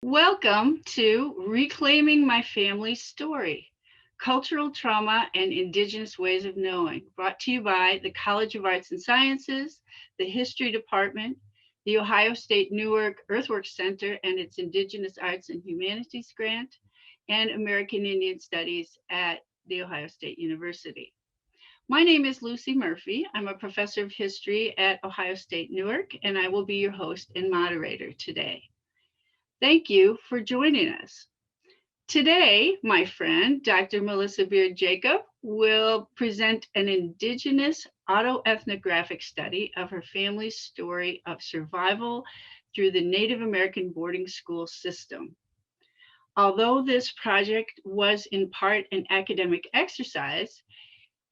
Welcome to Reclaiming My Family's Story, Cultural Trauma and Indigenous Ways of Knowing, brought to you by the College of Arts and Sciences, the History Department, the Ohio State Newark Earthworks Center and its Indigenous Arts and Humanities Grant, and American Indian Studies at The Ohio State University. My name is Lucy Murphy. I'm a professor of history at Ohio State Newark, and I will be your host and moderator today. Thank you for joining us. Today, my friend, Dr. Melissa Beard Jacob, will present an Indigenous autoethnographic study of her family's story of survival through the Native American boarding school system. Although this project was in part an academic exercise,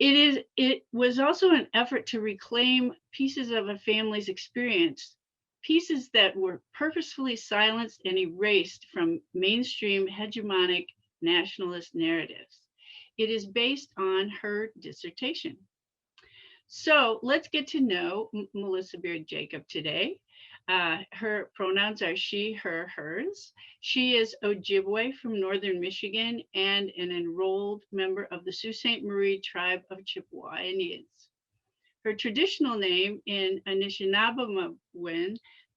it was also an effort to reclaim pieces of a family's experience, pieces that were purposefully silenced and erased from mainstream hegemonic nationalist narratives. It is based on her dissertation. So let's get to know Melissa Beard Jacob today. Her pronouns are she, her, hers. She is Ojibwe from northern Michigan and an enrolled member of the Sault Ste. Marie tribe of Chippewa Indians. Her traditional name in Anishinaabe,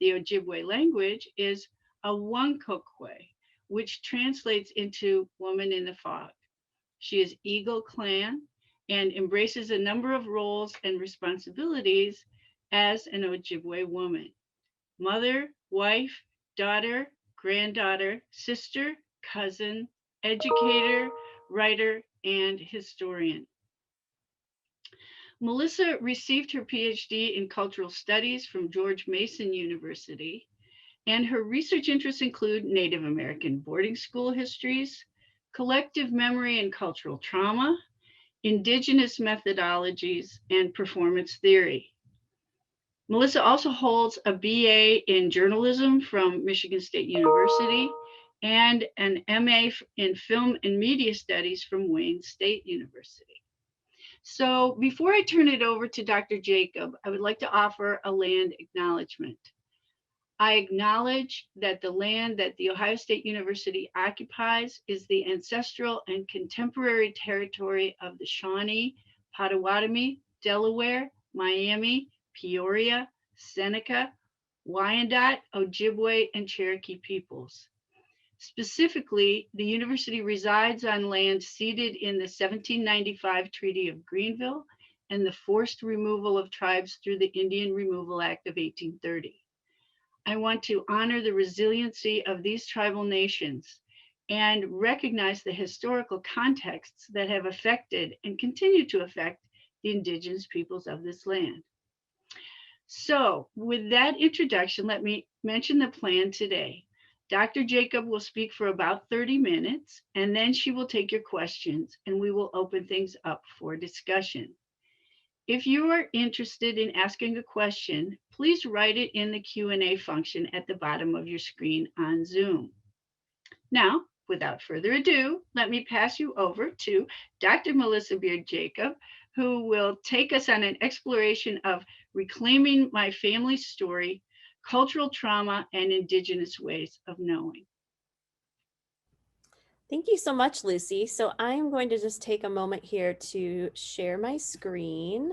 the Ojibwe language, is Awankokwe, which translates into woman in the fog. She is Eagle Clan and embraces a number of roles and responsibilities as an Ojibwe woman: mother, wife, daughter, granddaughter, sister, cousin, educator, writer, and historian. Melissa received her PhD in cultural studies from George Mason University, and her research interests include Native American boarding school histories, collective memory and cultural trauma, indigenous methodologies, and performance theory. Melissa also holds a BA in journalism from Michigan State University and an MA in film and media studies from Wayne State University. So before I turn it over to Dr. Jacob, I would like to offer a land acknowledgement. I acknowledge that the land that the Ohio State University occupies is the ancestral and contemporary territory of the Shawnee, Potawatomi, Delaware, Miami, Peoria, Seneca, Wyandot, Ojibwe, and Cherokee peoples. Specifically, the university resides on land ceded in the 1795 Treaty of Greenville and the forced removal of tribes through the Indian Removal Act of 1830. I want to honor the resiliency of these tribal nations and recognize the historical contexts that have affected and continue to affect the indigenous peoples of this land. So with that introduction, let me mention the plan today. Dr. Jacob will speak for about 30 minutes, and then she will take your questions, and we will open things up for discussion. If you are interested in asking a question, please write it in the Q&A function at the bottom of your screen on Zoom. Now, without further ado, let me pass you over to Dr. Melissa Beard Jacob, who will take us on an exploration of reclaiming my family's story, cultural trauma, and indigenous ways of knowing. Thank you so much, Lucy. So I'm going to just take a moment here to share my screen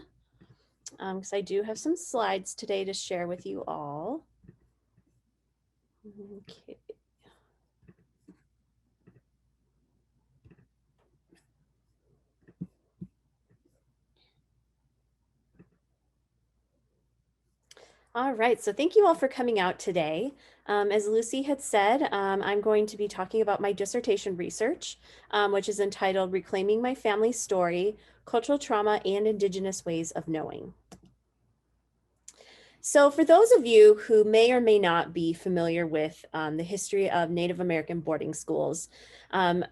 because I do have some slides today to share with you all. Okay. All right, so thank you all for coming out today. As Lucy had said, I'm going to be talking about my dissertation research, which is entitled Reclaiming My Family's Story, Cultural Trauma and Indigenous Ways of Knowing. So for those of you who may or may not be familiar with the history of Native American boarding schools,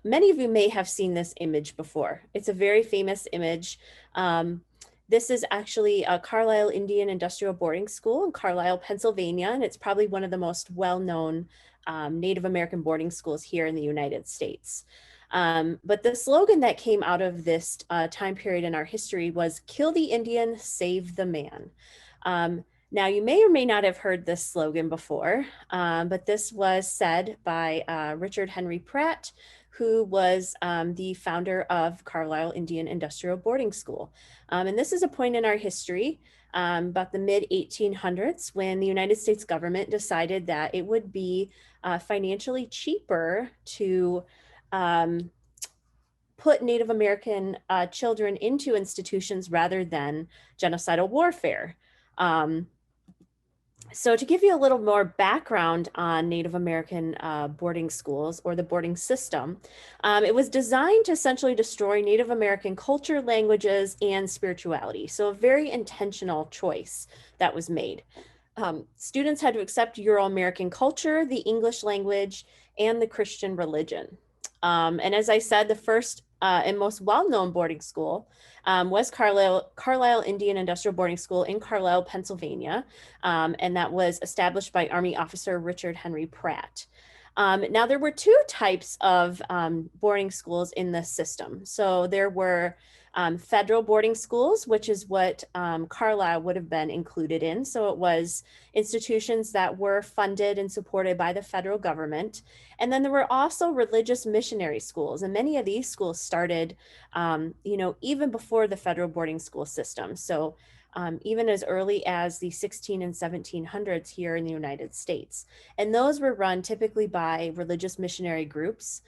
many of you may have seen this image before. It's a very famous image. This is actually a Carlisle Indian Industrial Boarding School in Carlisle, Pennsylvania, and it's probably one of the most well-known Native American boarding schools here in the United States. But the slogan that came out of this time period in our history was "Kill the Indian, save the man." Now, you may or may not have heard this slogan before, but this was said by Richard Henry Pratt, who was the founder of Carlisle Indian Industrial Boarding School. And this is a point in our history, about the mid 1800s, when the United States government decided that it would be financially cheaper to put Native American children into institutions rather than genocidal warfare. So to give you a little more background on Native American boarding schools or the boarding system, it was designed to essentially destroy Native American culture, languages, and spirituality. So a very intentional choice that was made. Students had to accept Euro-American culture, the English language, and the Christian religion. And as I said, the first and most well-known boarding school was Carlisle Indian Industrial Boarding School in Carlisle, Pennsylvania. And that was established by Army officer Richard Henry Pratt. Now, there were two types of boarding schools in this system. So there were federal boarding schools, which is what Carlisle would have been included in. So it was institutions that were funded and supported by the federal government. And then there were also religious missionary schools. And many of these schools started, even before the federal boarding school system. So even as early as the 16 and 1700s here in the United States. And those were run typically by religious missionary groups,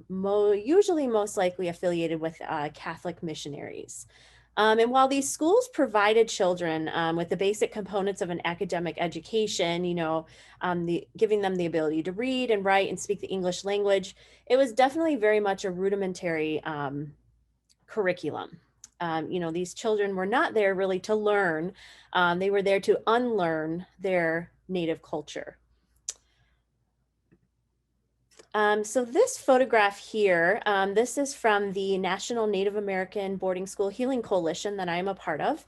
usually most likely affiliated with Catholic missionaries. And while these schools provided children with the basic components of an academic education, giving them the ability to read and write and speak the English language, it was definitely very much a rudimentary curriculum. These children were not there really to learn. They were there to unlearn their native culture. So this photograph here, this is from the National Native American Boarding School Healing Coalition that I am a part of.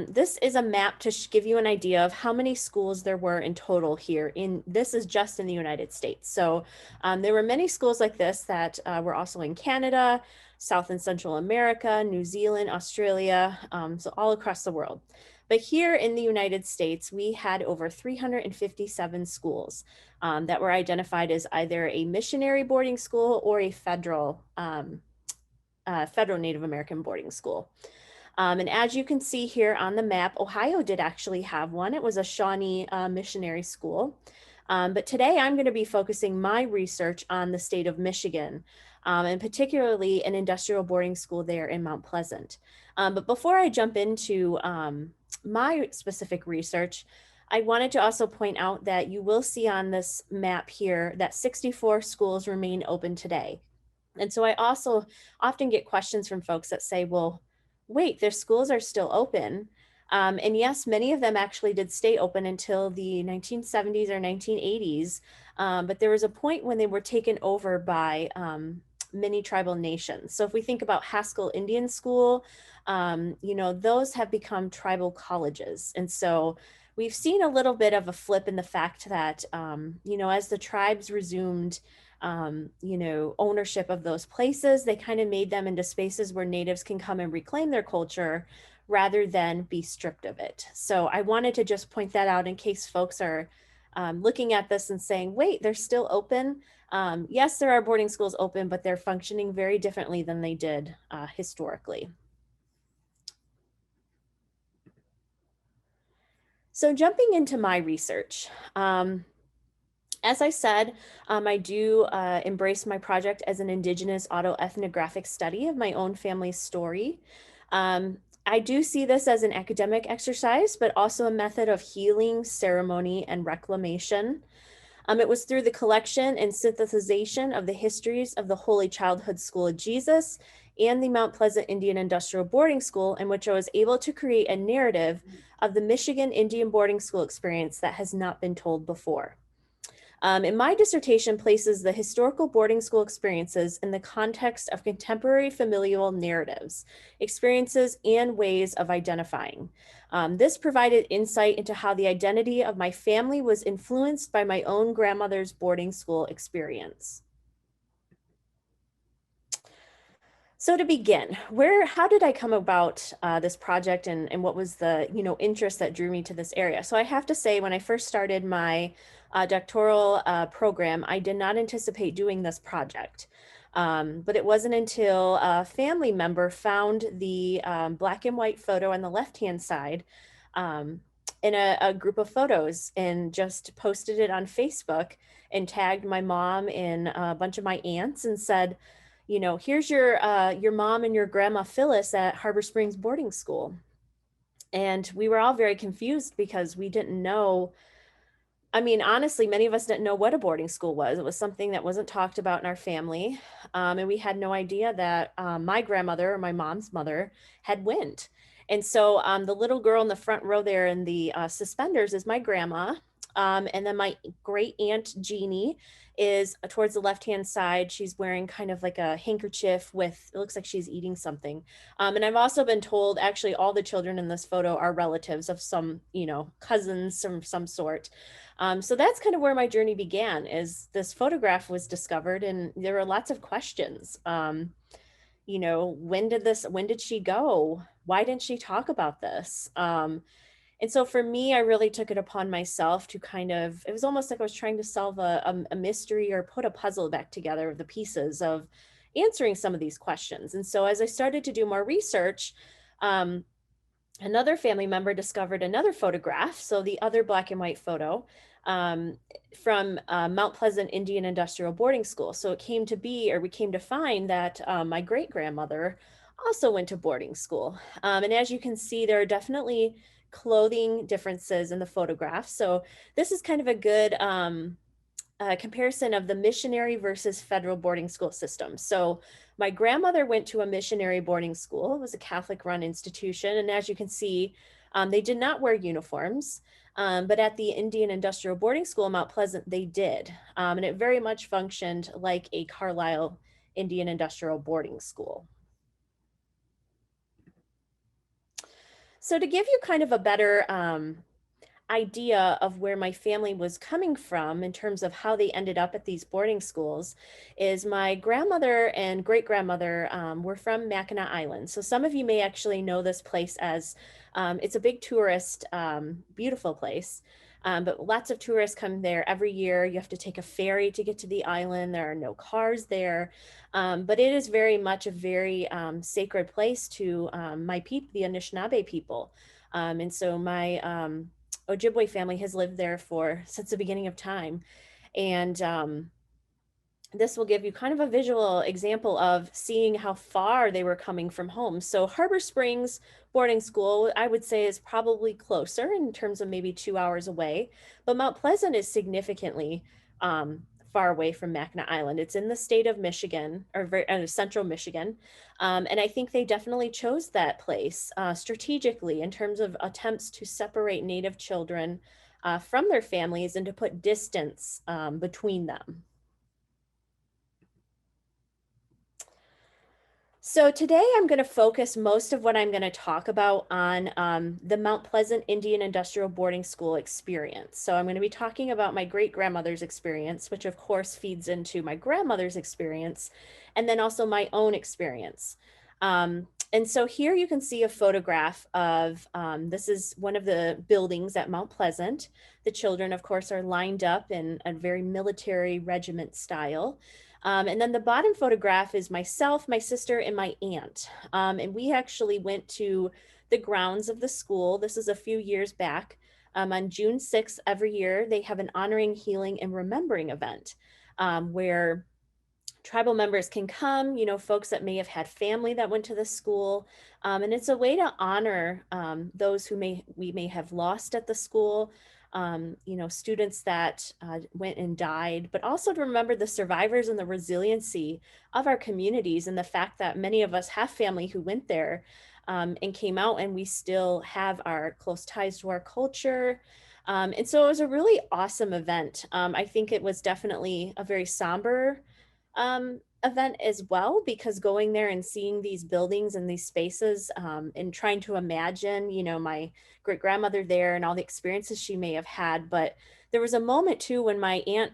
This is a map to give you an idea of how many schools there were in total here. This is just in the United States. So there were many schools like this that were also in Canada, South and Central America, New Zealand, Australia, so all across the world. But here in the United States, we had over 357 schools that were identified as either a missionary boarding school or a federal Native American boarding school. And as you can see here on the map, Ohio did actually have one. It was a Shawnee missionary school. But today I'm going to be focusing my research on the state of Michigan, and particularly an industrial boarding school there in Mount Pleasant. But before I jump into my specific research, I wanted to also point out that you will see on this map here that 64 schools remain open today. And so I also often get questions from folks that say, well, wait, their schools are still open. And yes, many of them actually did stay open until the 1970s or 1980s. But there was a point when they were taken over by many tribal nations. So if we think about Haskell Indian School, those have become tribal colleges. And so we've seen a little bit of a flip in the fact that, as the tribes resumed, ownership of those places, they kind of made them into spaces where natives can come and reclaim their culture rather than be stripped of it. So I wanted to just point that out in case folks are looking at this and saying, wait, they're still open. Yes, there are boarding schools open, but they're functioning very differently than they did historically. So jumping into my research, as I said, I do embrace my project as an Indigenous autoethnographic study of my own family's story. I do see this as an academic exercise, but also a method of healing, ceremony, and reclamation. It was through the collection and synthesization of the histories of the Holy Childhood School of Jesus and the Mount Pleasant Indian Industrial Boarding School, in which I was able to create a narrative of the Michigan Indian boarding school experience that has not been told before. And my dissertation places the historical boarding school experiences in the context of contemporary familial narratives, experiences, and ways of identifying. This provided insight into how the identity of my family was influenced by my own grandmother's boarding school experience. So to begin, how did I come about this project, and what was the, interest that drew me to this area? So I have to say, when I first started my doctoral program, I did not anticipate doing this project. But it wasn't until a family member found the black and white photo on the left-hand side um, in a group of photos and just posted it on Facebook and tagged my mom and a bunch of my aunts and said, here's your mom and your grandma Phyllis at Harbor Springs boarding school. And we were all very confused because we didn't know. I mean, honestly, many of us didn't know what a boarding school was. It was something that wasn't talked about in our family. And we had no idea that my grandmother, or my mom's mother, had went. And so the little girl in the front row there in the suspenders is my grandma. And then my great aunt Jeannie is towards the left-hand side. She's wearing kind of like a handkerchief with, it looks like she's eating something. And I've also been told actually all the children in this photo are relatives of some, cousins from some sort. So that's kind of where my journey began, is this photograph was discovered and there were lots of questions. When did she go? Why didn't she talk about this? And so for me, I really took it upon myself to it was almost like I was trying to solve a mystery or put a puzzle back together of the pieces of answering some of these questions. And so as I started to do more research, another family member discovered another photograph, so the other black and white photo, um, from Mount Pleasant Indian Industrial Boarding School. So we came to find that my great grandmother also went to boarding school. And as you can see, there are definitely clothing differences in the photograph. So this is kind of a good comparison of the missionary versus federal boarding school system. So my grandmother went to a missionary boarding school. It was a Catholic run institution. And as you can see, they did not wear uniforms. But at the Indian Industrial Boarding School in Mount Pleasant, they did. And it very much functioned like a Carlisle Indian Industrial Boarding School. So to give you kind of a better idea of where my family was coming from in terms of how they ended up at these boarding schools, is my grandmother and great grandmother were from Mackinac Island. So some of you may actually know this place as it's a big tourist, beautiful place. But lots of tourists come there every year. You have to take a ferry to get to the island. There are no cars there. But it is very much a very sacred place to my people, the Anishinaabe people. And so my Ojibwe family has lived there since the beginning of time. And this will give you kind of a visual example of seeing how far they were coming from home. So Harbor Springs boarding school, I would say, is probably closer in terms of maybe 2 hours away, but Mount Pleasant is significantly far away from Mackinac Island. It's in the state of Michigan, or central Michigan. And I think they definitely chose that place strategically in terms of attempts to separate Native children from their families and to put distance between them. So today I'm going to focus most of what I'm going to talk about on the Mount Pleasant Indian Industrial Boarding School experience. So I'm going to be talking about my great-grandmother's experience, which of course feeds into my grandmother's experience, and then also my own experience. And so here you can see a photograph of, this is one of the buildings at Mount Pleasant. The children, of course, are lined up in a very military regiment style. And then the bottom photograph is myself, my sister, and my aunt. And we actually went to the grounds of the school. This is a few years back. On June 6th every year, they have an honoring, healing, and remembering event where tribal members can come, folks that may have had family that went to the school. And it's a way to honor those who we may have lost at the school, students that went and died, but also to remember the survivors and the resiliency of our communities, and the fact that many of us have family who went there and came out, and we still have our close ties to our culture. And so it was a really awesome event. I think it was definitely a very somber event as well, because going there and seeing these buildings and these spaces and trying to imagine, my great grandmother there and all the experiences she may have had. But there was a moment too when my aunt,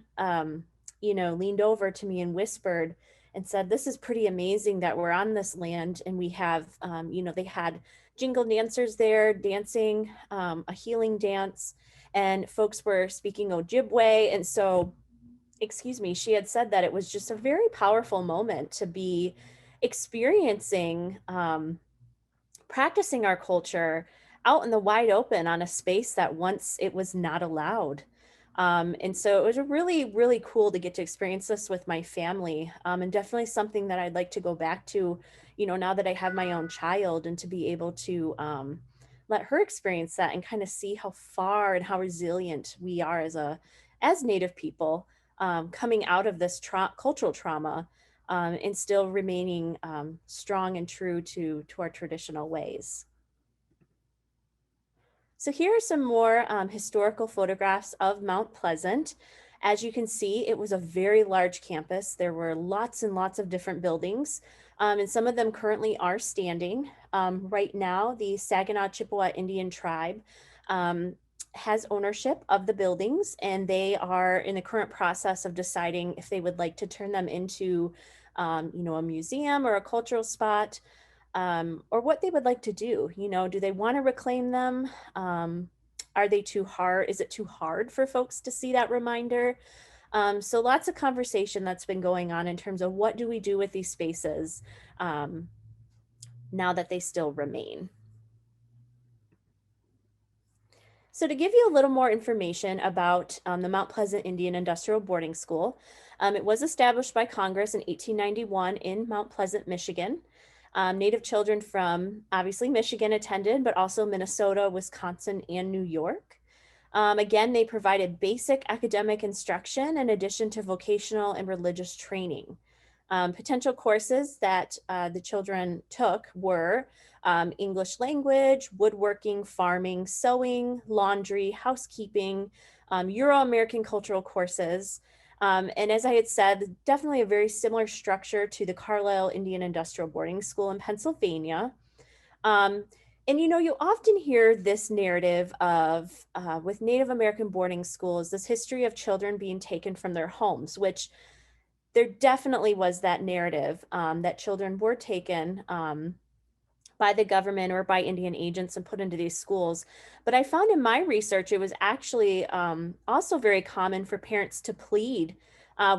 leaned over to me and whispered, and said, this is pretty amazing that we're on this land and we have, they had jingle dancers there dancing a healing dance, and folks were speaking Ojibwe. And so, excuse me, she had said that it was just a very powerful moment to be experiencing, practicing our culture out in the wide open on a space that once it was not allowed. And so it was a really, really cool to get to experience this with my family, and definitely something that I'd like to go back to, now that I have my own child, and to be able to let her experience that and kind of see how far and how resilient we are as Native people, coming out of this cultural trauma, and still remaining strong and true to our traditional ways. So here are some more historical photographs of Mount Pleasant. As you can see, it was a very large campus. There were lots and lots of different buildings, and some of them currently are standing. Right now, the Saginaw Chippewa Indian tribe has ownership of the buildings, and they are in the current process of deciding if they would like to turn them into, a museum or a cultural spot, or what they would like to do. Do they want to reclaim them? Are they too hard? Is it too hard for folks to see that reminder? So lots of conversation that's been going on in terms of what do we do with these spaces now that they still remain. So to give you a little more information about the Mount Pleasant Indian Industrial Boarding School, it was established by Congress in 1891 in Mount Pleasant, Michigan. Native children from obviously Michigan attended, but also Minnesota, Wisconsin, and New York. Again, they provided basic academic instruction in addition to vocational and religious training. Potential courses that the children took were English language, woodworking, farming, sewing, laundry, housekeeping, Euro-American cultural courses. And as I had said, definitely a very similar structure to the Carlisle Indian Industrial Boarding School in Pennsylvania. And you often hear this narrative of, with Native American boarding schools, this history of children being taken from their homes, which there definitely was that narrative, that children were taken by the government or by Indian agents and put into these schools. But I found in my research, it was actually also very common for parents to plead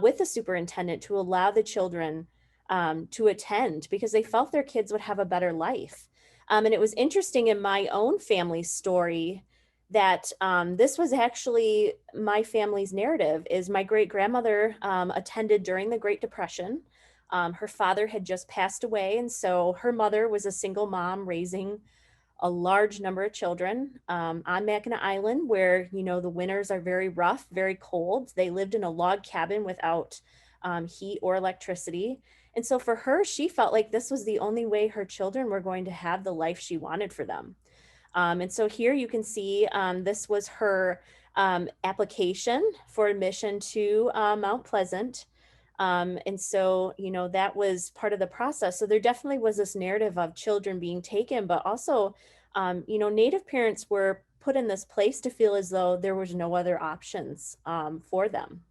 with the superintendent to allow the children to attend because they felt their kids would have a better life. And it was interesting in my own family story that this was actually my family's narrative. Is my great grandmother attended during the Great Depression. Her father had just passed away, and so her mother was a single mom raising a large number of children on Mackinac Island, where the winters are very rough, very cold. They lived in a log cabin without heat or electricity. And so for her, she felt like this was the only way her children were going to have the life she wanted for them. And so here you can see this was her application for admission to Mount Pleasant. And so, that was part of the process. So there definitely was this narrative of children being taken, but also, Native parents were put in this place to feel as though there was no other options for them.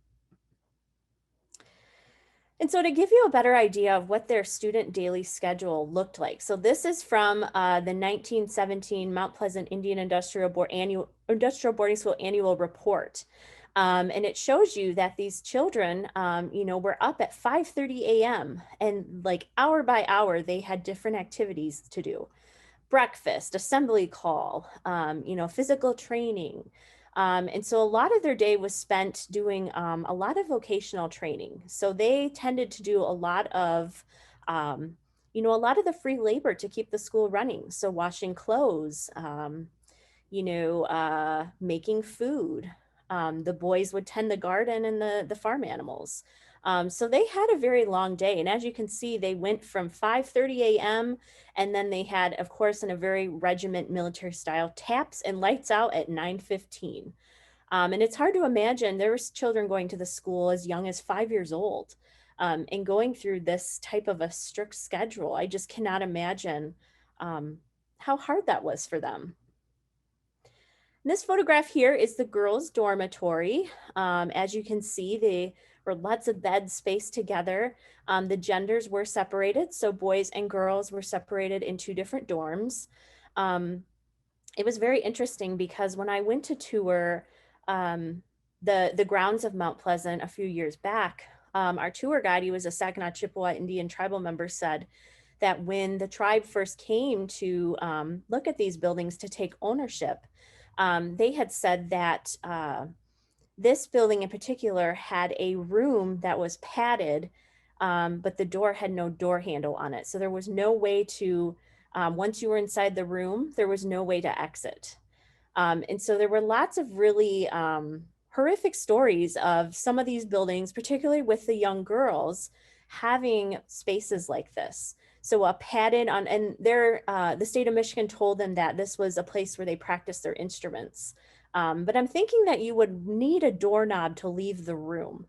And so to give you a better idea of what their student daily schedule looked like. So this is from the 1917 Mount Pleasant Indian Industrial Boarding School annual report. And it shows you that these children, were up at 5:30 a.m. and like hour by hour, they had different activities to do. Breakfast, assembly call, physical training. And so a lot of their day was spent doing a lot of vocational training. So they tended to do a lot of, a lot of the free labor to keep the school running. So washing clothes, making food. The boys would tend the garden and the farm animals. So they had a very long day. And as you can see, they went from 5:30 a.m. and then they had, of course, in a very regiment military style, taps and lights out at 9:15. And it's hard to imagine there was children going to the school as young as 5 years old and going through this type of a strict schedule. I just cannot imagine how hard that was for them. This photograph here is the girls' dormitory. As you can see, the were lots of beds spaced together. The genders were separated, so boys and girls were separated in 2 different dorms. It was very interesting because when I went to tour um, the grounds of Mount Pleasant a few years back, our tour guide, he was a Saginaw Chippewa Indian tribal member, said that when the tribe first came to look at these buildings to take ownership, they had said that this building in particular had a room that was padded, but the door had no door handle on it. So there was no way to, once you were inside the room, there was no way to exit. And so there were lots of really horrific stories of some of these buildings, particularly with the young girls, having spaces like this. So a padded on, and the state of Michigan told them that this was a place where they practiced their instruments. But I'm thinking that you would need a doorknob to leave the room.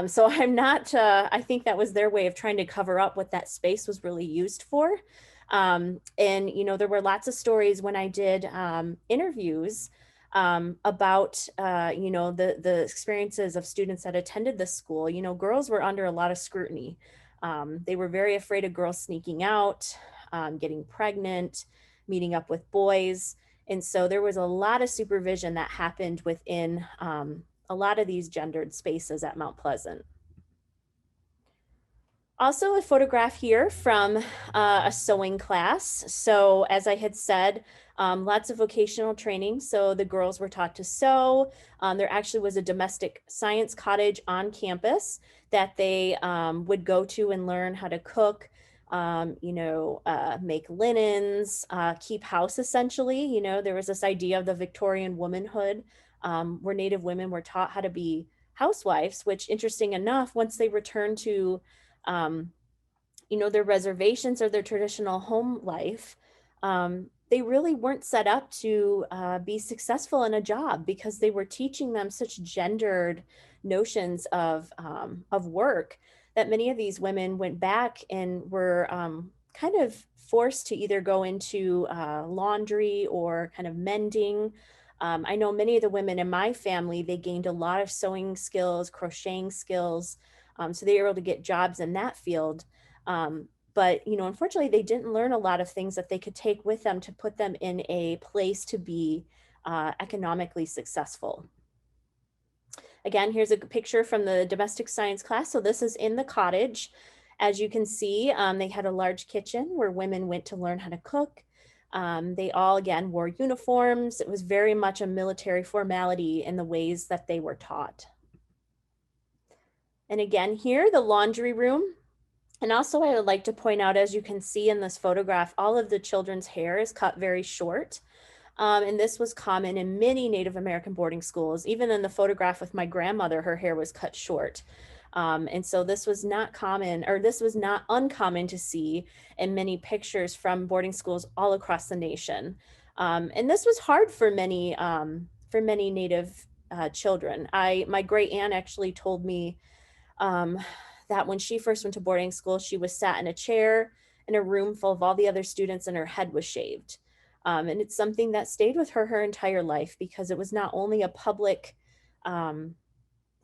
So I'm not, I think that was their way of trying to cover up what that space was really used for. And, you know, there were lots of stories when I did interviews about, you know, the experiences of students that attended the school. You know, girls were under a lot of scrutiny. They were very afraid of girls sneaking out, getting pregnant, meeting up with boys. And so there was a lot of supervision that happened within a lot of these gendered spaces at Mount Pleasant. Also a photograph here from a sewing class. So as I had said, lots of vocational training. So the girls were taught to sew. There actually was a domestic science cottage on campus that they would go to and learn how to cook, you know, make linens, keep house essentially. You know, there was this idea of the Victorian womanhood where Native women were taught how to be housewives, which interesting enough, once they returned to um, you know, their reservations or their traditional home life, they really weren't set up to be successful in a job because they were teaching them such gendered notions of work that many of these women went back and were kind of forced to either go into laundry or kind of mending. I know many of the women in my family, they gained a lot of sewing skills, crocheting skills, so they were able to get jobs in that field. But, you know, unfortunately, they didn't learn a lot of things that they could take with them to put them in a place to be economically successful. Again, here's a picture from the domestic science class. So this is in the cottage. As you can see, they had a large kitchen where women went to learn how to cook. They all, again, wore uniforms. It was very much a military formality in the ways that they were taught. And again, here, the laundry room. And also I would like to point out, as you can see in this photograph, all of the children's hair is cut very short. And this was common in many Native American boarding schools. Even in the photograph with my grandmother, her hair was cut short. And so this was not common, or this was not uncommon to see in many pictures from boarding schools all across the nation. And this was hard for many Native children. My great aunt actually told me that when she first went to boarding school, she was sat in a chair in a room full of all the other students and her head was shaved. And it's something that stayed with her entire life because it was not only a public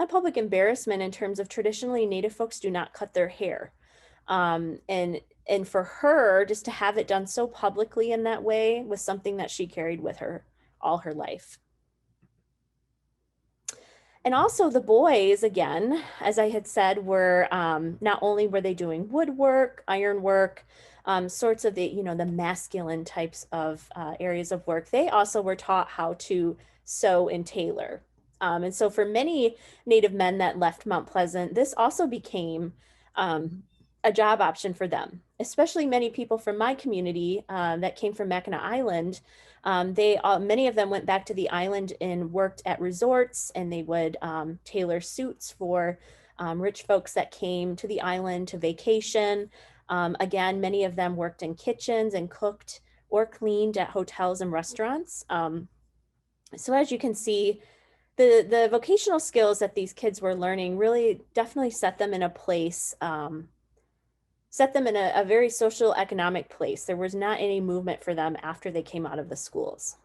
embarrassment in terms of traditionally Native folks do not cut their hair. And for her, just to have it done so publicly in that way was something that she carried with her all her life. And also the boys, again, as I had said, were not only were they doing woodwork, ironwork, sorts of the, you know, the masculine types of areas of work, they also were taught how to sew and tailor. And so for many Native men that left Mount Pleasant, this also became a job option for them, especially many people from my community that came from Mackinac Island. Many of them went back to the island and worked at resorts, and they would tailor suits for rich folks that came to the island to vacation. Again, many of them worked in kitchens and cooked or cleaned at hotels and restaurants. So as you can see, the vocational skills that these kids were learning really definitely set them in a place, set them in a very social economic place. There was not any movement for them after they came out of the schools.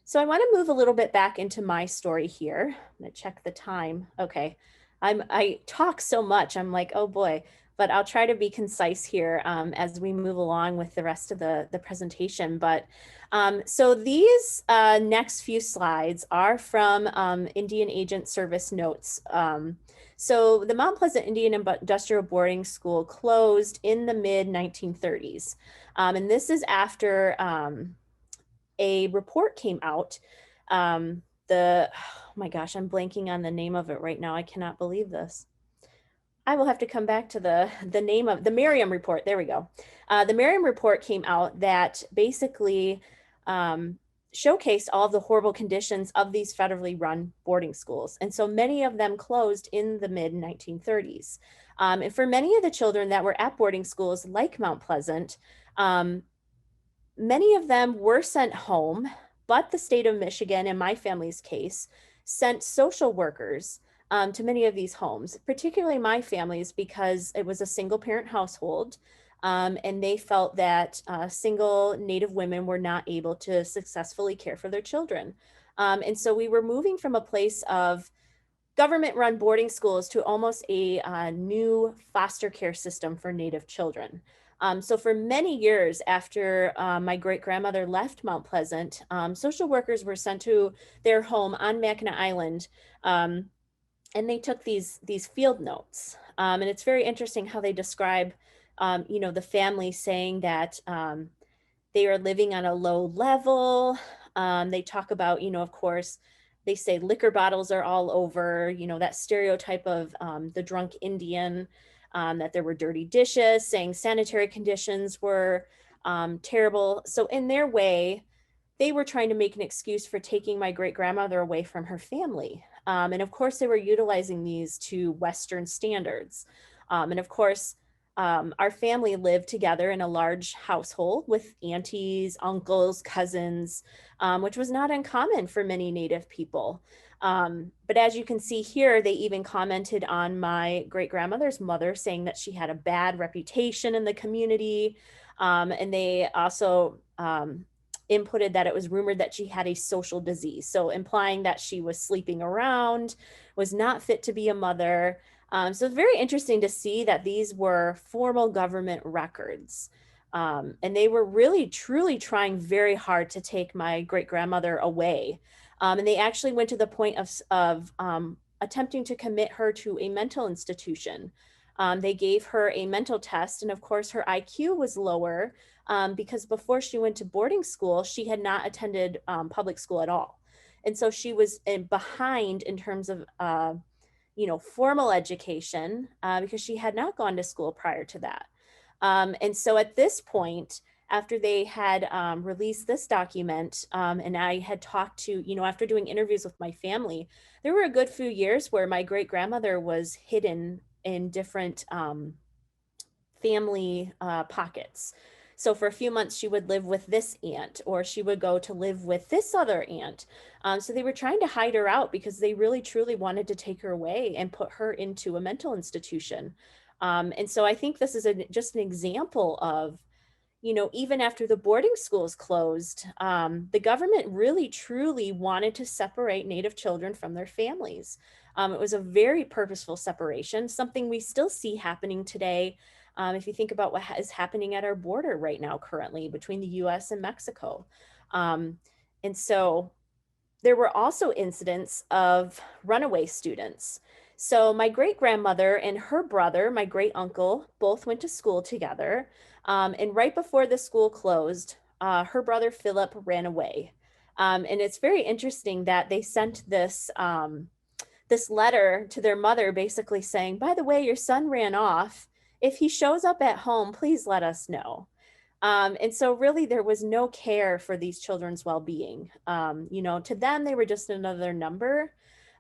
So I want to move a little bit back into my story here. I'm going to check the time. Okay. I talk so much. I'm like, oh boy, but I'll try to be concise here as we move along with the rest of the presentation. But so these next few slides are from Indian Agent Service Notes. So the Mount Pleasant Indian Industrial Boarding School closed in the mid 1930s. And this is after a report came out. Oh my gosh, I'm blanking on the name of it right now. I cannot believe this. I will have to come back to the name of the Merriam report. There we go. The Merriam report came out that basically showcased all of the horrible conditions of these federally run boarding schools. And so many of them closed in the mid 1930s. And for many of the children that were at boarding schools like Mount Pleasant, many of them were sent home, but the state of Michigan, in my family's case, sent social workers to many of these homes, particularly my family's, because it was a single parent household. And they felt that single Native women were not able to successfully care for their children. And so we were moving from a place of government run boarding schools to almost a new foster care system for Native children. So for many years after my great grandmother left Mount Pleasant, social workers were sent to their home on Mackinac Island, and they took these field notes. And it's very interesting how they describe, the family saying that they are living on a low level. They talk about, of course, they say liquor bottles are all over, that stereotype of the drunk Indian, that there were dirty dishes, saying sanitary conditions were terrible. So in their way, they were trying to make an excuse for taking my great grandmother away from her family. And of course, they were utilizing these to Western standards. And of course, our family lived together in a large household with aunties, uncles, cousins, which was not uncommon for many Native people. But as you can see here, they even commented on my great grandmother's mother, saying that she had a bad reputation in the community. And they also inputted that it was rumored that she had a social disease. So implying that she was sleeping around, was not fit to be a mother. So it's very interesting to see that these were formal government records. And they were really, truly trying very hard to take my great grandmother away. And they actually went to the point of attempting to commit her to a mental institution. They gave her a mental test, and of course, her IQ was lower because before she went to boarding school, she had not attended public school at all. And so she was behind in terms of formal education because she had not gone to school prior to that. And so at this point, after they had released this document, and I had talked to, after doing interviews with my family, there were a good few years where my great grandmother was hidden in different family pockets. So for a few months, she would live with this aunt, or she would go to live with this other aunt. So they were trying to hide her out because they really, truly wanted to take her away and put her into a mental institution. And so I think this is just an example of, even after the boarding schools closed, the government really, truly wanted to separate Native children from their families. It was a very purposeful separation, something we still see happening today. If you think about what is happening at our border right now currently between the US and Mexico. And so there were also incidents of runaway students. So my great grandmother and her brother, my great uncle, both went to school together. And right before the school closed, her brother Philip ran away. And it's very interesting that they sent this letter to their mother basically saying, by the way, your son ran off. If he shows up at home, please let us know. And so really there was no care for these children's well-being. To them, they were just another number.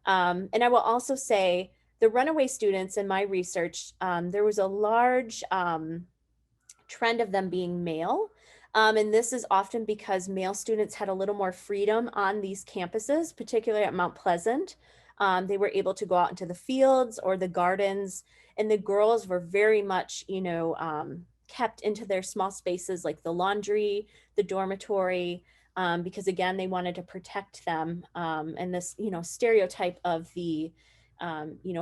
And I will also say the runaway students in my research, there was a large trend of them being male. And this is often because male students had a little more freedom on these campuses, particularly at Mount Pleasant. They were able to go out into the fields or the gardens, and the girls were very much, kept into their small spaces like the laundry, the dormitory. because again, they wanted to protect them, and this, stereotype of the,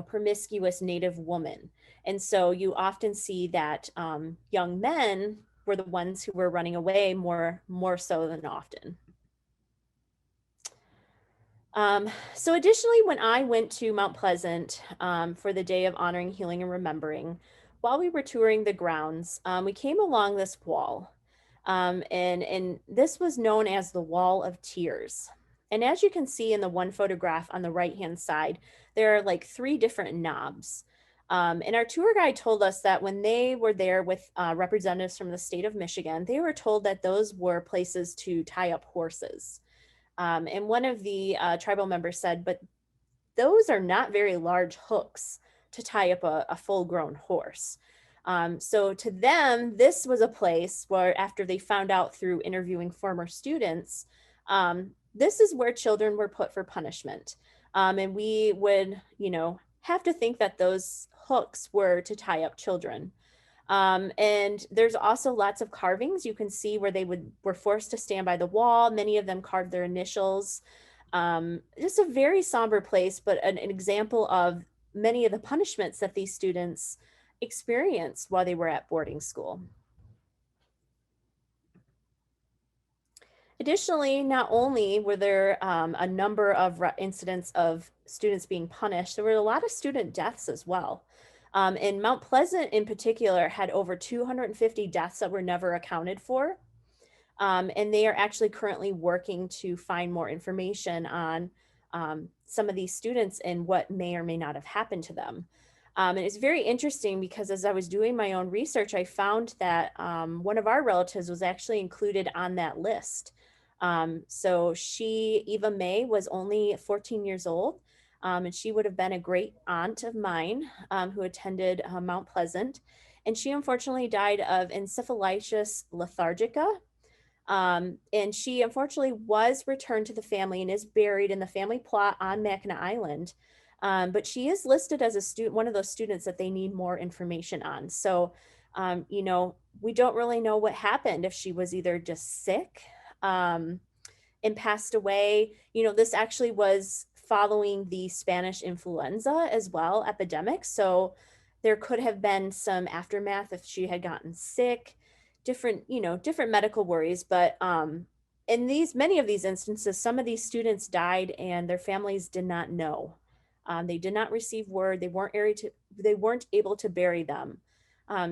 promiscuous Native woman. And so you often see that young men were the ones who were running away more so than often. So additionally, when I went to Mount Pleasant for the Day of Honoring, Healing, and Remembering, while we were touring the grounds, we came along this wall. And this was known as the Wall of Tears. And as you can see in the one photograph on the right-hand side, there are like 3 different knobs. And our tour guide told us that when they were there with representatives from the state of Michigan, they were told that those were places to tie up horses. And one of the tribal members said, but those are not very large hooks to tie up a full-grown horse. So to them, this was a place where, after they found out through interviewing former students, this is where children were put for punishment. And we would, have to think that those hooks were to tie up children. And there's also lots of carvings. You can see where they were forced to stand by the wall. Many of them carved their initials. Just a very somber place, but an example of many of the punishments that these students experienced while they were at boarding school. Additionally, not only were there a number of incidents of students being punished, there were a lot of student deaths as well. And Mount Pleasant in particular had over 250 deaths that were never accounted for. And they are actually currently working to find more information on some of these students and what may or may not have happened to them. And it's very interesting because as I was doing my own research, I found that one of our relatives was actually included on that list. So Eva May, was only 14 years old. And she would have been a great aunt of mine who attended Mount Pleasant. And she unfortunately died of encephalitis lethargica. And she unfortunately was returned to the family and is buried in the family plot on Mackinac Island. But she is listed as one of those students that they need more information on. So, we don't really know what happened, if she was either just sick and passed away. This actually was following the Spanish influenza as well, epidemic. So there could have been some aftermath if she had gotten sick, different medical worries. But in many of these instances, some of these students died and their families did not know. They did not receive word. They weren't able to bury them.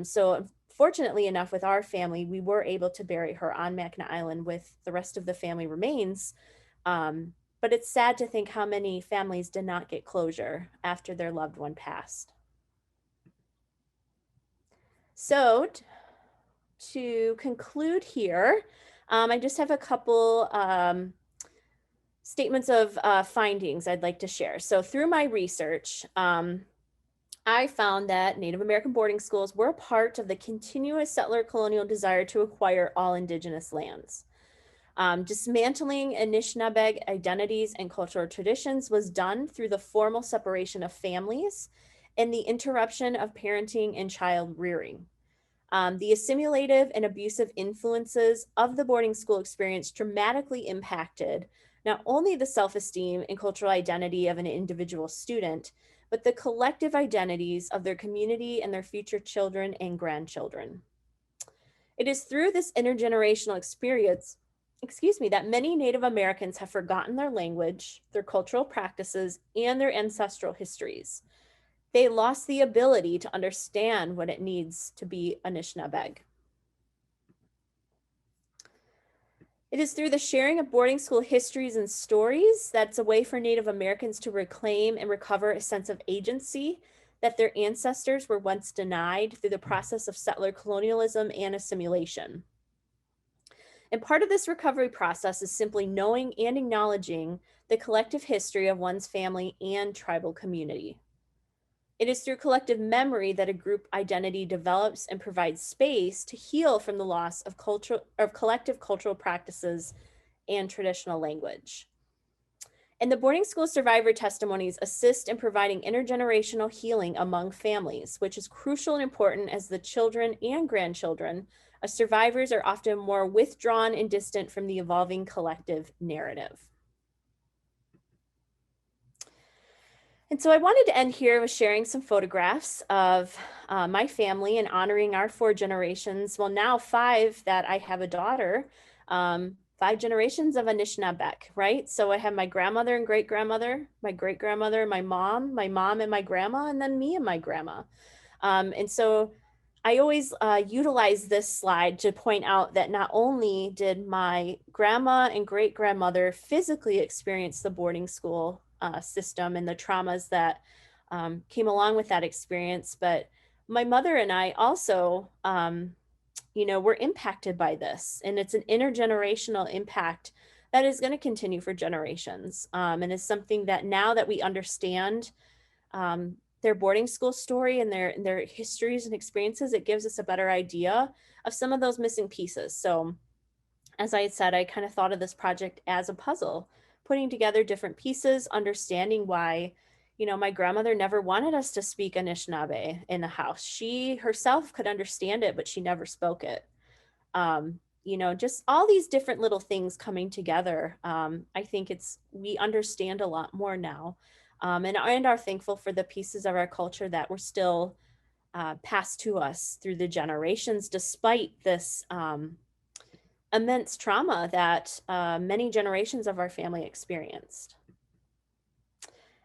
So fortunately enough, with our family, we were able to bury her on Mackinac Island with the rest of the family remains. But it's sad to think how many families did not get closure after their loved one passed. So to conclude here, I just have a couple statements of findings I'd like to share. So through my research, I found that Native American boarding schools were a part of the continuous settler colonial desire to acquire all Indigenous lands. Dismantling Anishinaabe identities and cultural traditions was done through the formal separation of families and the interruption of parenting and child rearing. The assimilative and abusive influences of the boarding school experience dramatically impacted not only the self-esteem and cultural identity of an individual student, but the collective identities of their community and their future children and grandchildren. It is through this intergenerational experience, that many Native Americans have forgotten their language, their cultural practices, and their ancestral histories. They lost the ability to understand what it needs to be Anishinaabe. It is through the sharing of boarding school histories and stories that's a way for Native Americans to reclaim and recover a sense of agency that their ancestors were once denied through the process of settler colonialism and assimilation. And part of this recovery process is simply knowing and acknowledging the collective history of one's family and tribal community. It is through collective memory that a group identity develops and provides space to heal from the loss of collective cultural practices and traditional language. And the boarding school survivor testimonies assist in providing intergenerational healing among families, which is crucial and important as the children and grandchildren of survivors are often more withdrawn and distant from the evolving collective narrative. And so I wanted to end here with sharing some photographs of my family and honoring our 4 generations. Well, now 5 that I have a daughter, 5 generations of Anishinaabe, right? So I have my grandmother and great-grandmother, my great-grandmother, my mom and my grandma, and then me and my grandma. And so I always utilize this slide to point out that not only did my grandma and great-grandmother physically experience the boarding school system and the traumas that came along with that experience, but my mother and I also, were impacted by this. And it's an intergenerational impact that is going to continue for generations. And is something that now that we understand their boarding school story and their histories and experiences, it gives us a better idea of some of those missing pieces. So as I had said, I kind of thought of this project as a puzzle, putting together different pieces, understanding why, my grandmother never wanted us to speak Anishinaabe in the house. She herself could understand it, but she never spoke it. Just all these different little things coming together. I think we understand a lot more now, and are thankful for the pieces of our culture that were still passed to us through the generations, despite this immense trauma that many generations of our family experienced.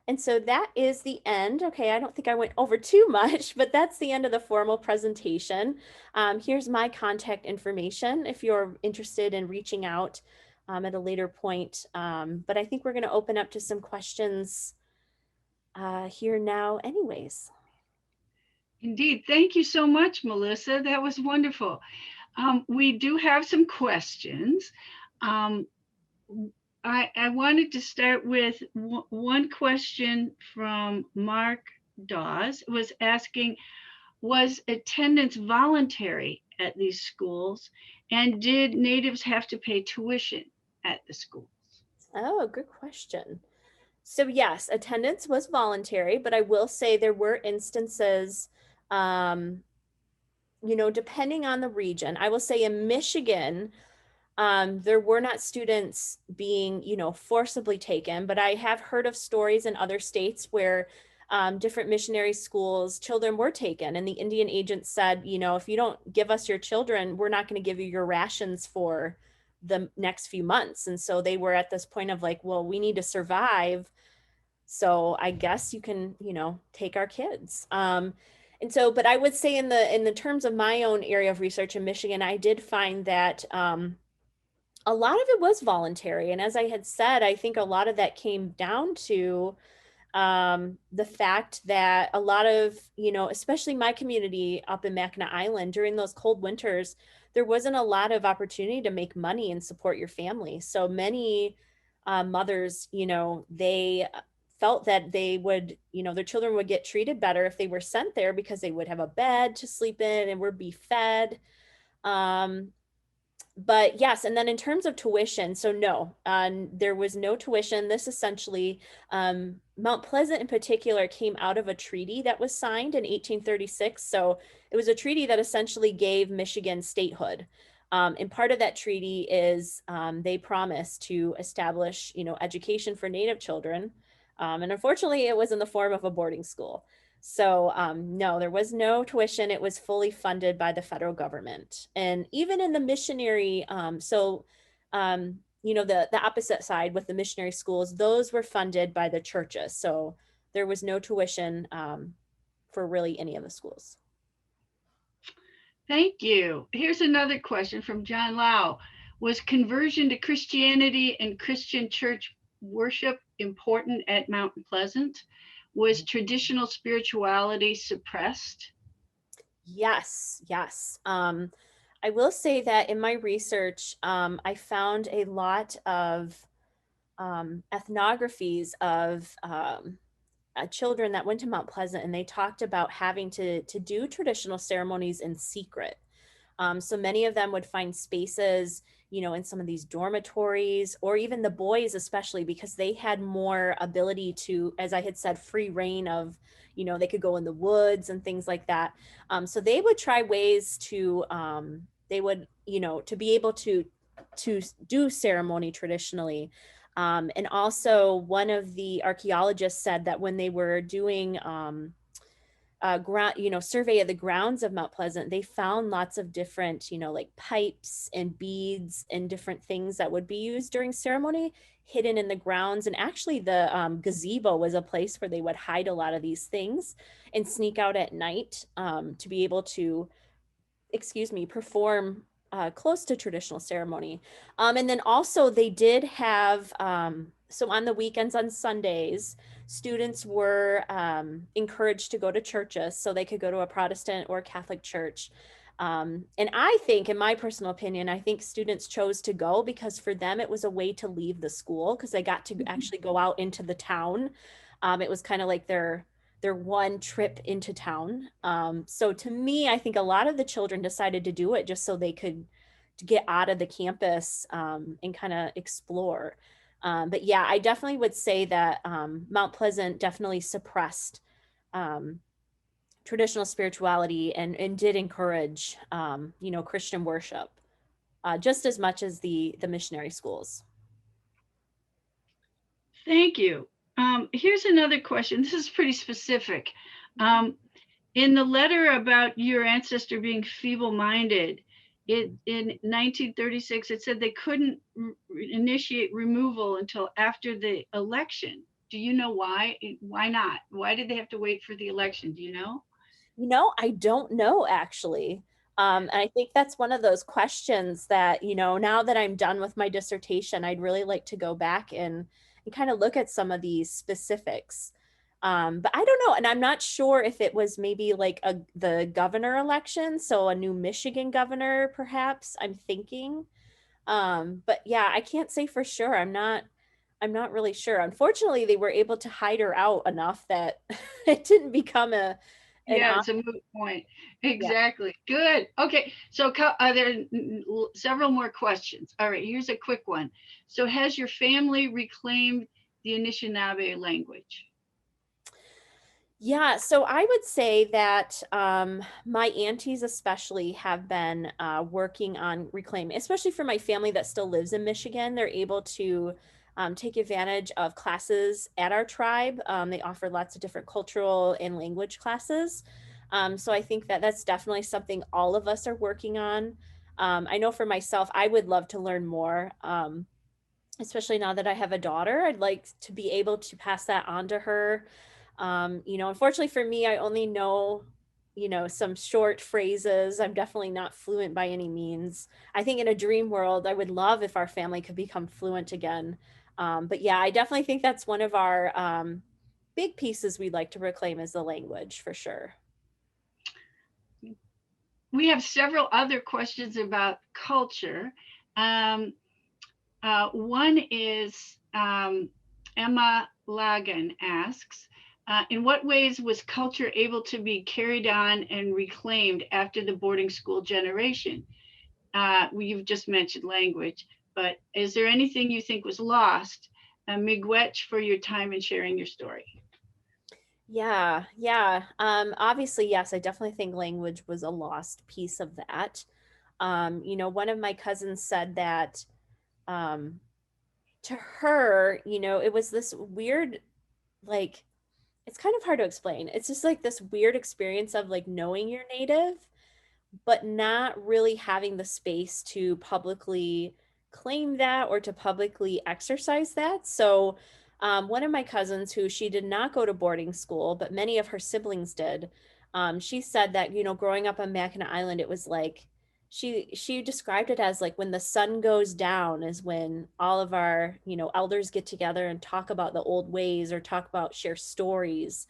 And so that is the end. Okay, I don't think I went over too much, but that's the end of the formal presentation. Here's my contact information if you're interested in reaching out at a later point. But I think we're going to open up to some questions here now anyways. Indeed. Thank you so much, Melissa. That was wonderful. We do have some questions. I wanted to start with one question from Mark Dawes, was asking, was attendance voluntary at these schools? And did natives have to pay tuition at the schools? Oh, good question. So yes, attendance was voluntary, but I will say there were instances, depending on the region. I will say in Michigan, there were not students being, forcibly taken, but I have heard of stories in other states where different missionary schools, children were taken, and the Indian agent said, if you don't give us your children, we're not going to give you your rations for the next few months. And so they were at this point of like, well, we need to survive. So I guess you can, take our kids. And so, but I would say in the terms of my own area of research in Michigan, I did find that a lot of it was voluntary. And as I had said, I think a lot of that came down to the fact that a lot of, especially my community up in Mackinac Island during those cold winters, there wasn't a lot of opportunity to make money and support your family. So many mothers, they felt that they would, their children would get treated better if they were sent there because they would have a bed to sleep in and would be fed. But yes, and then in terms of tuition, so no, there was no tuition. This essentially, Mount Pleasant in particular came out of a treaty that was signed in 1836. So it was a treaty that essentially gave Michigan statehood. And part of that treaty is they promised to establish, education for Native children. And unfortunately, it was in the form of a boarding school. So no, there was no tuition. It was fully funded by the federal government. And even in the missionary, the opposite side with the missionary schools, those were funded by the churches. So there was no tuition for really any of the schools. Thank you. Here's another question from John Lau. Was conversion to Christianity and Christian church worship important at Mount Pleasant? Was traditional spirituality suppressed? Yes. I will say that in my research, I found a lot of ethnographies of children that went to Mount Pleasant, and they talked about having to do traditional ceremonies in secret. So many of them would find spaces, in some of these dormitories, or even the boys, especially because they had more ability to, as I had said, free reign of, they could go in the woods and things like that. So they would try ways to, they would, to be able to do ceremony traditionally. And also, one of the archaeologists said that when they were doing ground, survey of the grounds of Mount Pleasant, they found lots of different, like pipes and beads and different things that would be used during ceremony hidden in the grounds. And actually, the gazebo was a place where they would hide a lot of these things and sneak out at night to be able to, perform close to traditional ceremony. And then also they did have, so on the weekends, on Sundays, students were encouraged to go to churches, so they could go to a Protestant or Catholic church. And I think, in my personal opinion, I think students chose to go because for them it was a way to leave the school, because they got to actually go out into the town. It was kind of like their one trip into town. So to me, I think a lot of the children decided to do it just so they could get out of the campus and kind of explore. But yeah, I definitely would say that Mount Pleasant definitely suppressed traditional spirituality and did encourage, Christian worship just as much as the missionary schools. Thank you. Here's another question. This is pretty specific. In the letter about your ancestor being feeble-minded, in 1936, it said they couldn't initiate removal until after the election. Do you know why? Why not? Why did they have to wait for the election? Do you know? I don't know actually. And I think that's one of those questions that, now that I'm done with my dissertation, I'd really like to go back and kind of look at some of these specifics. But I don't know. And I'm not sure if it was maybe like the governor election. So a new Michigan governor, perhaps, I'm thinking. But yeah, I can't say for sure. I'm not really sure. Unfortunately, they were able to hide her out enough that it didn't become an Yeah, it's a moot point. yeah. Exactly. Good. Okay. So there are several more questions. All right. Here's a quick one. So has your family reclaimed the Anishinaabe language? Yeah, so I would say that my aunties especially have been working on reclaiming, especially for my family that still lives in Michigan. They're able to take advantage of classes at our tribe. They offer lots of different cultural and language classes. So I think that that's definitely something all of us are working on. I know for myself, I would love to learn more, especially now that I have a daughter. I'd like to be able to pass that on to her. Unfortunately for me, I only know, some short phrases. I'm definitely not fluent by any means. I think in a dream world, I would love if our family could become fluent again. But yeah, I definitely think that's one of our big pieces we'd like to reclaim is the language for sure. We have several other questions about culture. Um, one is Emma Lagan asks, in what ways was culture able to be carried on and reclaimed after the boarding school generation? You've just mentioned language, but is there anything you think was lost? Miigwech, for your time and sharing your story. Yeah, yeah. Obviously, yes, I definitely think language was a lost piece of that. One of my cousins said that um, to her, it was this weird, like, it's kind of hard to explain. It's just like this weird experience of like knowing you're native, but not really having the space to publicly claim that or to publicly exercise that. So, one of my cousins, who she did not go to boarding school, but many of her siblings did, she said that, growing up on Mackinac Island, it was like she described it as like when the sun goes down is when all of our, elders get together and talk about the old ways or talk about share stories.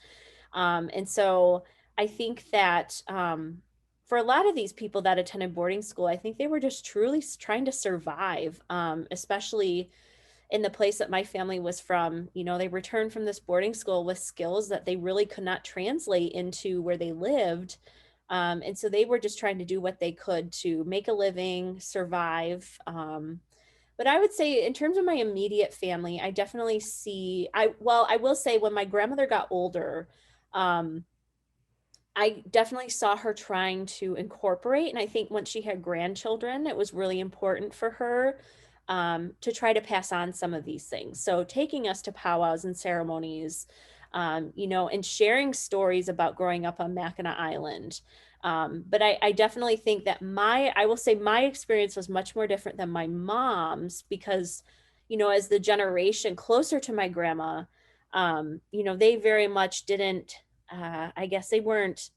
And so I think that for a lot of these people that attended boarding school, I think they were just truly trying to survive, especially in the place that my family was from. They returned from this boarding school with skills that they really could not translate into where they lived. And so they were just trying to do what they could to make a living, survive. But I would say in terms of my immediate family, I definitely see, I will say when my grandmother got older, um, I definitely saw her trying to incorporate. And I think once she had grandchildren, it was really important for her to try to pass on some of these things. So taking us to powwows and ceremonies, and sharing stories about growing up on Mackinac Island. But I definitely think that I will say my experience was much more different than my mom's because, as the generation closer to my grandma, they very much didn't I guess they weren't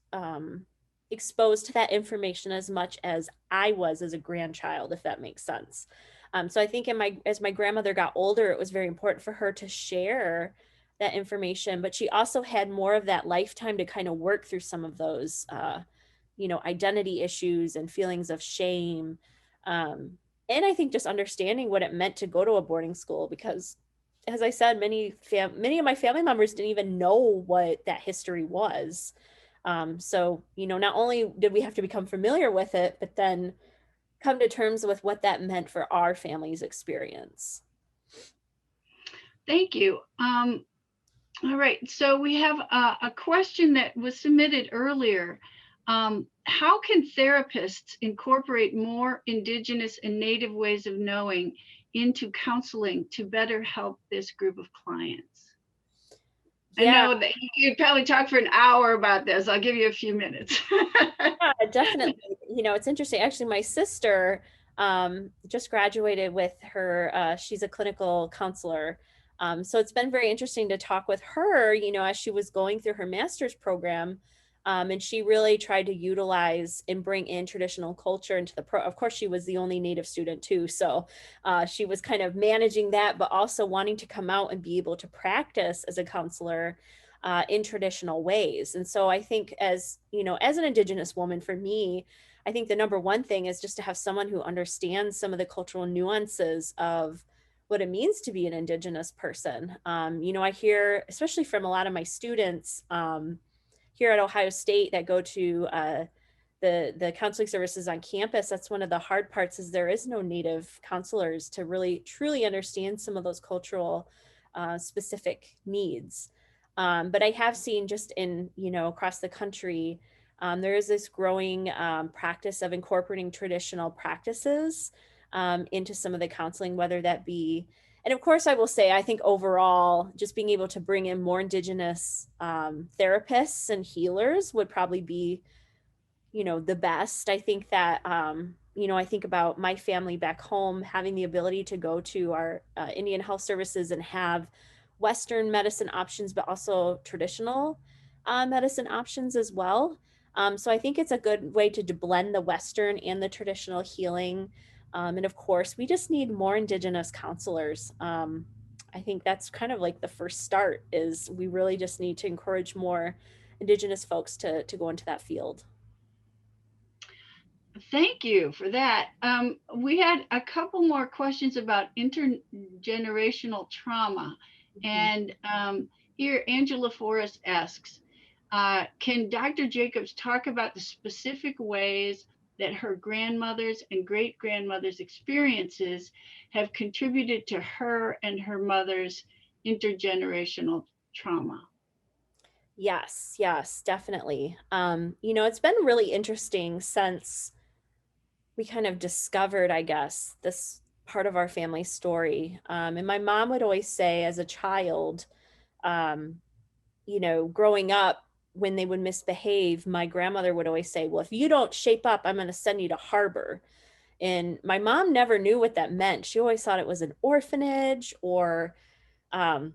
exposed to that information as much as I was as a grandchild, if that makes sense. So I think as my grandmother got older, it was very important for her to share that information, but she also had more of that lifetime to kind of work through some of those, identity issues and feelings of shame. Um, and I think just understanding what it meant to go to a boarding school because as I said, many of my family members didn't even know what that history was. So, not only did we have to become familiar with it, but then come to terms with what that meant for our family's experience. Thank you. All right, so we have a question that was submitted earlier. How can therapists incorporate more Indigenous and Native ways of knowing into counseling to better help this group of clients? I Yeah, know that you'd probably talk for an hour about this. I'll give you a few minutes. yeah, definitely. It's interesting. Actually, my sister just graduated with her, she's a clinical counselor. So it's been very interesting to talk with her, as she was going through her master's program. And she really tried to utilize and bring in traditional culture into of course, she was the only Native student too. So she was kind of managing that, but also wanting to come out and be able to practice as a counselor in traditional ways. And so I think as an Indigenous woman, for me, I think the number one thing is just to have someone who understands some of the cultural nuances of what it means to be an Indigenous person. I hear, especially from a lot of my students here at Ohio State that go to the counseling services on campus, that's one of the hard parts is there is no Native counselors to really truly understand some of those cultural specific needs. But I have seen just across the country, there is this growing practice of incorporating traditional practices into some of the counseling, whether that be, and of course, I will say, I think overall, just being able to bring in more Indigenous therapists and healers would probably be the best. I think that I think about my family back home having the ability to go to our Indian Health Services and have Western medicine options, but also traditional medicine options as well. So I think it's a good way to blend the Western and the traditional healing. And of course, we just need more Indigenous counselors. I think that's kind of like the first start is we really just need to encourage more Indigenous folks to go into that field. Thank you for that. We had a couple more questions about intergenerational trauma. And here, Angela Forrest asks, can Dr. Jacobs talk about the specific ways that her grandmother's and great-grandmother's experiences have contributed to her and her mother's intergenerational trauma? Yes, definitely. It's been really interesting since we kind of discovered, I guess, this part of our family story. And my mom would always say as a child, um, growing up, when they would misbehave, my grandmother would always say, well, if you don't shape up, I'm going to send you to Harbor. And my mom never knew what that meant. She always thought it was an orphanage or, um,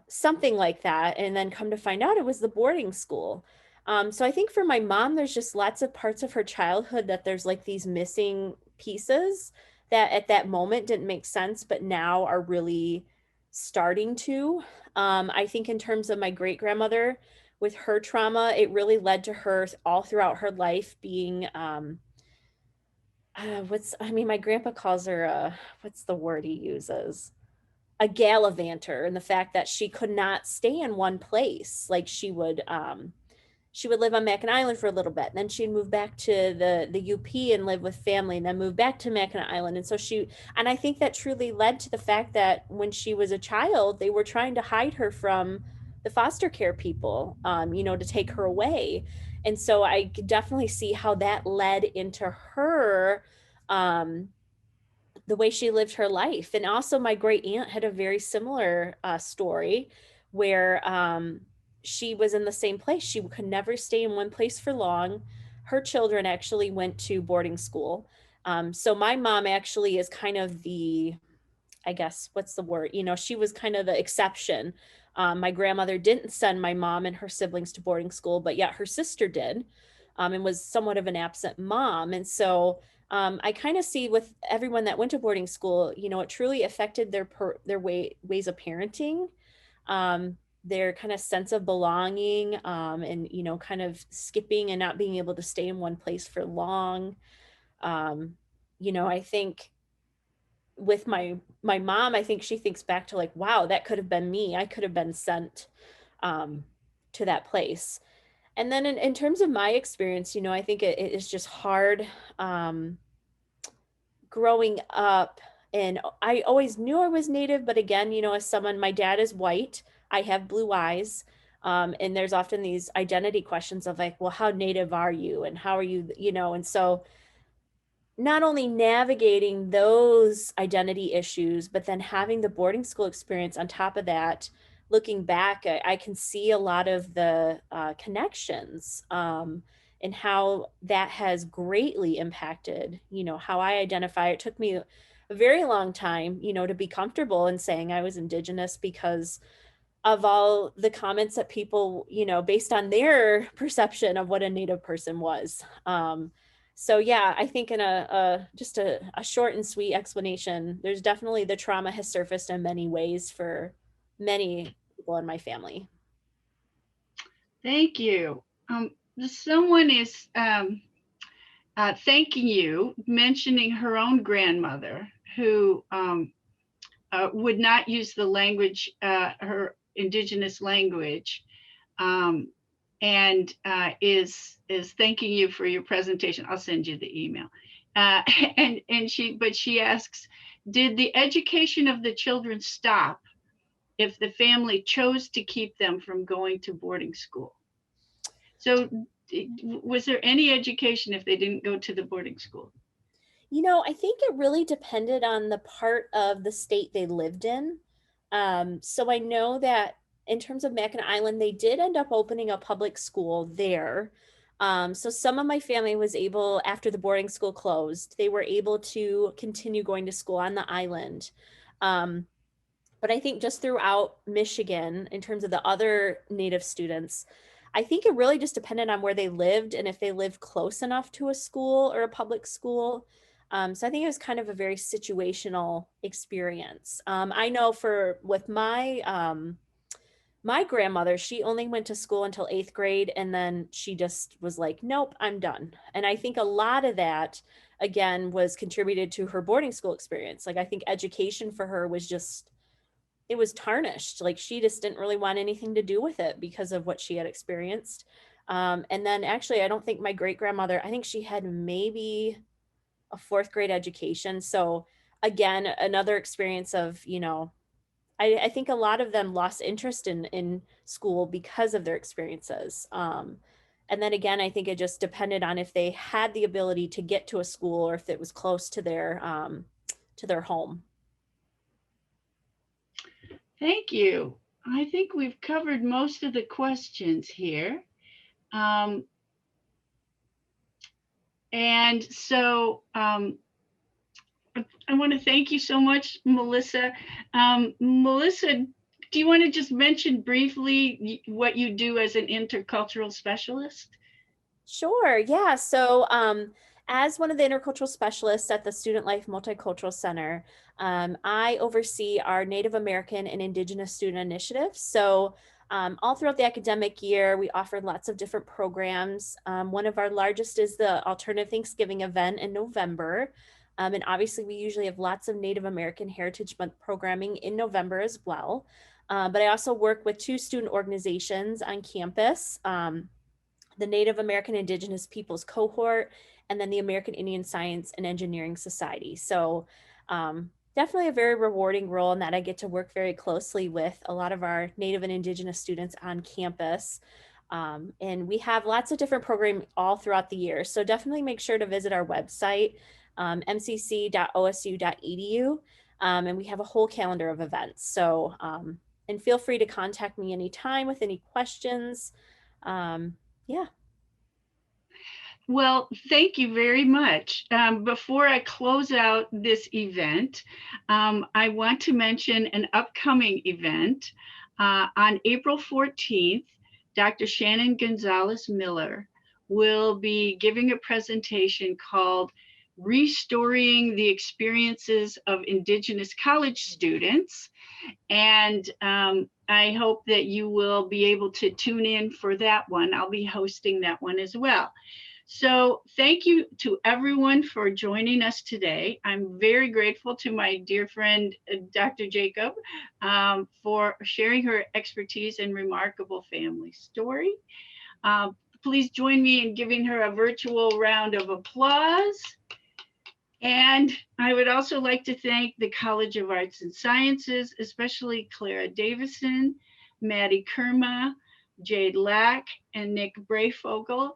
something like that. And then come to find out it was the boarding school. So I think for my mom, there's just lots of parts of her childhood that there's like these missing pieces that at that moment didn't make sense, but now are really starting to. I think in terms of my great grandmother, with her trauma, it really led to her all throughout her life being my grandpa calls her what's the word he uses? A gallivanter, and the fact that she could not stay in one place. Like she would she would live on Mackinac Island for a little bit. And then she'd move back to the UP and live with family, and then move back to Mackinac Island. And so and I think that truly led to the fact that when she was a child, they were trying to hide her from the foster care people, to take her away. And so I could definitely see how that led into her, the way she lived her life. And also my great aunt had a very similar story where she was in the same place. She could never stay in one place for long. Her children actually went to boarding school. So my mom actually is kind of the, I guess, what's the word? She was kind of the exception. My grandmother didn't send my mom and her siblings to boarding school, but yet her sister did, and was somewhat of an absent mom. And so I kind of see with everyone that went to boarding school, it truly affected their ways of parenting, their kind of sense of belonging, and kind of skipping and not being able to stay in one place for long. I think with my mom, I think she thinks back to like, wow, that could have been me. I could have been sent to that place. And then in terms of my experience, I think it is just hard growing up. And I always knew I was Native, but again, as someone, my dad is white, I have blue eyes. And there's often these identity questions of like, well, how Native are you? And how are you, and so not only navigating those identity issues, but then having the boarding school experience on top of that, looking back, I can see a lot of the connections, and how that has greatly impacted, how I identify. It took me a very long time, to be comfortable in saying I was Indigenous because of all the comments that people, based on their perception of what a Native person was. So yeah, I think in just a short and sweet explanation, there's definitely the trauma has surfaced in many ways for many people in my family. Thank you. Someone is thanking you, mentioning her own grandmother who would not use the language, her Indigenous language, and is thanking you for your presentation. I'll send you the email. And she asks, did the education of the children stop if the family chose to keep them from going to boarding school? So was there any education if they didn't go to the boarding school? I think it really depended on the part of the state they lived in. So I know that in terms of Mackinac Island, they did end up opening a public school there. So some of my family was able, after the boarding school closed, they were able to continue going to school on the island. But I think just throughout Michigan, in terms of the other Native students, I think it really just depended on where they lived and if they lived close enough to a school or a public school. So I think it was kind of a very situational experience. I know with my grandmother, she only went to school until 8th grade, and then she just was like, nope, I'm done. And I think a lot of that, again, was contributed to her boarding school experience. Like I think education for her was just, it was tarnished. Like she just didn't really want anything to do with it because of what she had experienced. And then actually, I don't think my great grandmother, I think she had maybe a 4th grade education. So again, another experience of, I think a lot of them lost interest in school because of their experiences. And then again, I think it just depended on if they had the ability to get to a school or if it was close to their home. Thank you. I think we've covered most of the questions here. And so I want to thank you so much, Melissa. Melissa, do you want to just mention briefly what you do as an intercultural specialist? Sure. Yeah. So, as one of the intercultural specialists at the Student Life Multicultural Center, I oversee our Native American and Indigenous student initiatives. So, all throughout the academic year, we offer lots of different programs. One of our largest is the Alternative Thanksgiving event in November. And obviously, we usually have lots of Native American Heritage Month programming in November as well. But I also work with 2 student organizations on campus. the Native American Indigenous Peoples Cohort, and then the American Indian Science and Engineering Society. So definitely a very rewarding role in that I get to work very closely with a lot of our Native and Indigenous students on campus. And we have lots of different programs all throughout the year. So definitely make sure to visit our website, mcc.osu.edu. And we have a whole calendar of events. So, and feel free to contact me anytime with any questions. Yeah. Well, thank you very much. Before I close out this event, I want to mention an upcoming event. On April 14th, Dr. Shannon Gonzalez Miller will be giving a presentation called Restoring the Experiences of Indigenous College Students. And I hope that you will be able to tune in for that one. I'll be hosting that one as well. So thank you to everyone for joining us today. I'm very grateful to my dear friend, Dr. Jacob, for sharing her expertise and remarkable family story. Please join me in giving her a virtual round of applause. And I would also like to thank the College of Arts and Sciences, especially Clara Davison, Maddie Kerma, Jade Lack, and Nick Brayfogle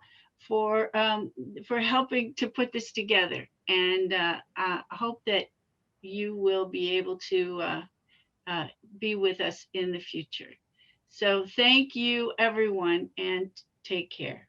for helping to put this together. And I hope that you will be able to be with us in the future. So thank you, everyone, and take care.